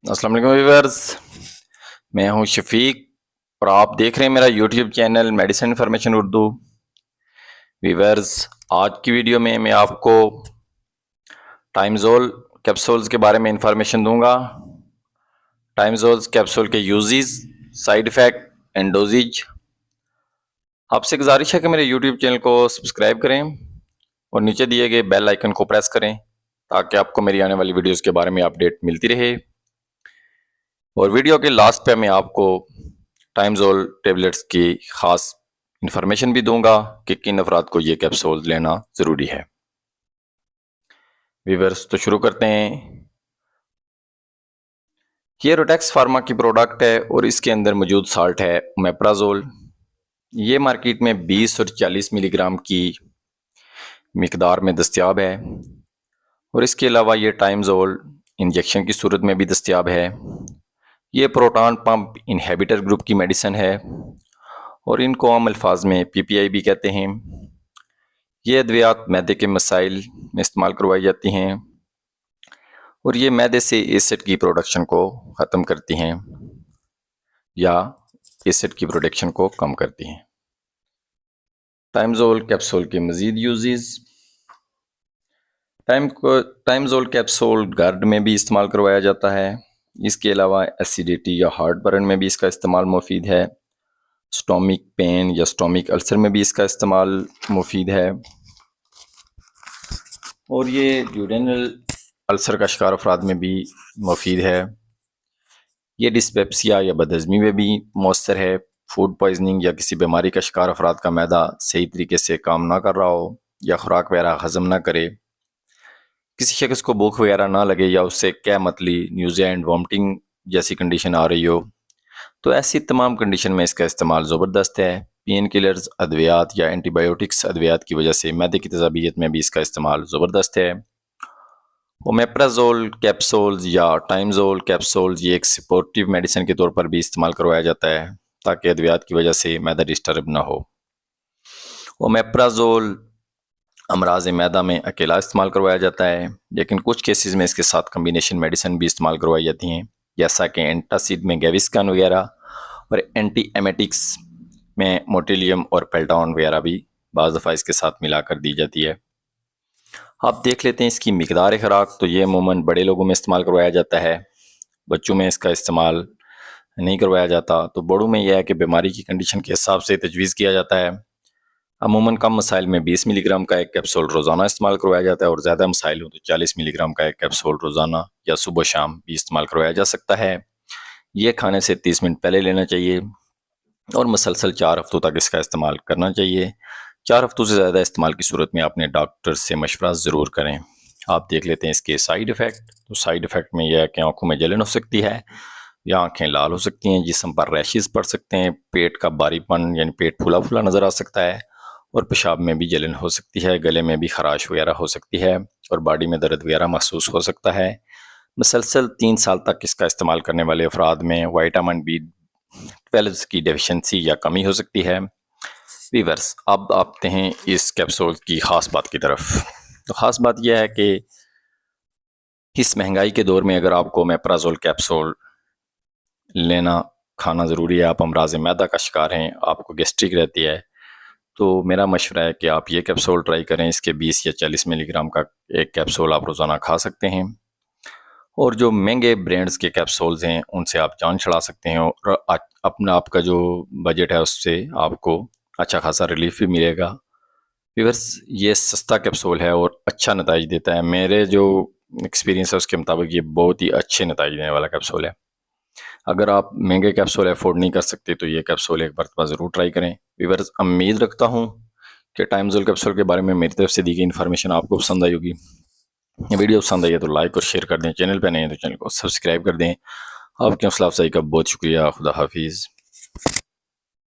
अस्सलाम वालेकुम व्यूअर्स। मैं हूं शफीक और आप देख रहे हैं मेरा YouTube channel medicine information Urdu. Viewers, आज की वीडियो में मैं आपको टाइमजोल कैप्सूल्स के बारे में इंफॉर्मेशन दूंगा। टाइमजोल कैप्सूल के uses, side effect and dosage. आपसे गुजारिश है कि मेरे यूट्यूब चैनल को सब्सक्राइब करें और नीचे दिए गए बेल आइकन को प्रेस करें ताकि आपको मेरी आने वाली वीडियोस के बारे में अपडेट मिलती रहे। और वीडियो के लास्ट पे मैं आपको टाइमजोल टेबलेट्स की खास इंफॉर्मेशन भी दूंगा कि किन अफराद को ये कैप्सूल लेना ज़रूरी है। व्यूअर्स, तो शुरू करते हैं। ये रोटेक्स फार्मा की प्रोडक्ट है और इसके अंदर मौजूद साल्ट है ओमेप्राजोल। ये मार्केट में 20 और 40 मिलीग्राम की मिकदार में दस्तयाब है और इसके अलावा ये टाइमजोल इंजेक्शन की सूरत में भी दस्तयाब है। ये प्रोटॉन पंप इनहिबिटर ग्रुप की मेडिसिन है और इनको आम अल्फाज में पीपीआई भी कहते हैं। ये अद्वियात मैदे के मसाइल में इस्तेमाल करवाई जाती हैं और ये मैदे से एसिड की प्रोडक्शन को ख़त्म करती हैं या एसिड की प्रोडक्शन को कम करती हैं। टाइमजोल कैप्सूल के मज़ीद यूजेस। टाइमजोल कैप्सूल गर्ड में भी इस्तेमाल करवाया जाता है। इसके अलावा एसिडिटी या हार्ट बर्न में भी इसका इस्तेमाल मुफीद है। स्टोमिक पेन या स्टोमिक अल्सर में भी इसका इस्तेमाल मुफीद है और ये ड्यूडेनल अल्सर का शिकार अफराद में भी मुफीद है। ये डिस्पेप्सिया या बदहज़मी में भी मौसर है। फूड पॉइजनिंग या किसी बीमारी का शिकार अफराद का मैदा सही तरीके से काम ना कर रहा हो या खुराक वगैरह हजम ना करे, किसी शख्स को भूख वगैरह ना लगे या उससे क्या मतली न्यूज़िया एंड वॉमिटिंग जैसी कंडीशन आ रही हो, तो ऐसी तमाम कंडीशन में इसका इस्तेमाल ज़बरदस्त है। पेन किलर्स अद्वियात या एंटीबायोटिक्स अद्वियात की वजह से मैदे की तज़ाबियत में भी इसका इस्तेमाल ज़बरदस्त है। ओमेप्राजोल कैप्सूल्स या टाइमजोल कैप्सूल्स ये एक सपोर्टिव मेडिसिन के तौर पर भी इस्तेमाल करवाया जाता है ताकि अद्वियात की वजह से मैदा डिस्टर्ब ना हो। ओमेप्राजोल अमराज मैदा में अकेला इस्तेमाल करवाया जाता है, लेकिन कुछ केसेस में इसके साथ कम्बिनेशन मेडिसिन भी इस्तेमाल करवाई जाती हैं, जैसा कि एंटासिड में गेविस्कन वगैरह और एंटी एमेटिक्स में मोटिलियम और पेल्टॉन वगैरह भी बाज़ दफ़ा इसके साथ मिलाकर दी जाती है। आप देख लेते हैं इसकी मिकदार खुराक। तो ये अमूमन बड़े लोगों में इस्तेमाल करवाया जाता है, बच्चों में इसका इस्तेमाल नहीं करवाया जाता। तो बड़ों में यह है कि बीमारी की कंडीशन के हिसाब से तजवीज़ किया जाता है। अमूमन कम मसाइल में 20 मिलीग्राम का एक कैप्सूल रोज़ाना इस्तेमाल करवाया जाता है और ज़्यादा मसाइल हो तो 40 मिलीग्राम का एक कैप्सूल रोज़ाना या सुबह शाम भी इस्तेमाल करवाया जा सकता है। ये खाने से 30 मिनट पहले लेना चाहिए और मुसलसल 4 हफ्तों तक इसका इस्तेमाल करना चाहिए। 4 हफ्तों से ज़्यादा इस्तेमाल की सूरत में अपने डॉक्टर से मशवरा ज़रूर करें। आप देख लेते हैं इसके साइड इफ़ेक्ट। तो साइड इफ़ेक्ट में यह है कि आँखों में जलन हो सकती है या आँखें लाल हो सकती हैं, जिस्म पर रैशेज़ पड़ सकते हैं, पेट का भारीपन यानी पेट फूला फूला नज़र आ सकता है और पेशाब में भी जलन हो सकती है, गले में भी खराश वगैरह हो सकती है और बॉडी में दर्द वगैरह महसूस हो सकता है। मुसलसल 3 साल तक इसका इस्तेमाल करने वाले अफराद में विटामिन B12 की डेफिशिएंसी या कमी हो सकती है। वीवर्स, अब आते हैं इस कैप्सूल की ख़ास बात की तरफ। तो ख़ास बात यह है कि इस महंगाई के दौर में अगर आपको ओमेप्राजोल कैप्सूल लेना खाना ज़रूरी है, आप अमराज मैदा का शिकार हैं, आपको गैस्ट्रिक रहती है, तो मेरा मशवरा है कि आप ये कैप्सूल ट्राई करें। इसके 20 या 40 मिलीग्राम का एक कैप्सूल आप रोज़ाना खा सकते हैं और जो महंगे ब्रांड्स के कैप्सूल्स हैं उनसे आप जान छुड़ा सकते हैं और अपना आपका जो बजट है उससे आपको अच्छा खासा रिलीफ भी मिलेगा। व्यूअर्स, ये सस्ता कैप्सूल है और अच्छा नताइज देता है। मेरे जो एक्सपीरियंस है उसके मुताबिक ये बहुत ही अच्छे नताइज देने वाला कैप्सूल है। अगर आप महंगे कैप्सूल अफोर्ड नहीं कर सकते तो ये कैप्सूल एक मरतबा ज़रूर ट्राई करें। व्यूअर्स, उम्मीद रखता हूँ कि टाइमजोल कैप्सूल के बारे में मेरी तरफ से दी गई इन्फॉर्मेशन आपको पसंद आई होगी। ये वीडियो पसंद आई है तो लाइक और शेयर कर दें, चैनल पर नए हैं तो चैनल को सब्सक्राइब कर दें। आपकी हौसला अफजाई का बहुत शुक्रिया। खुदा हाफिज़।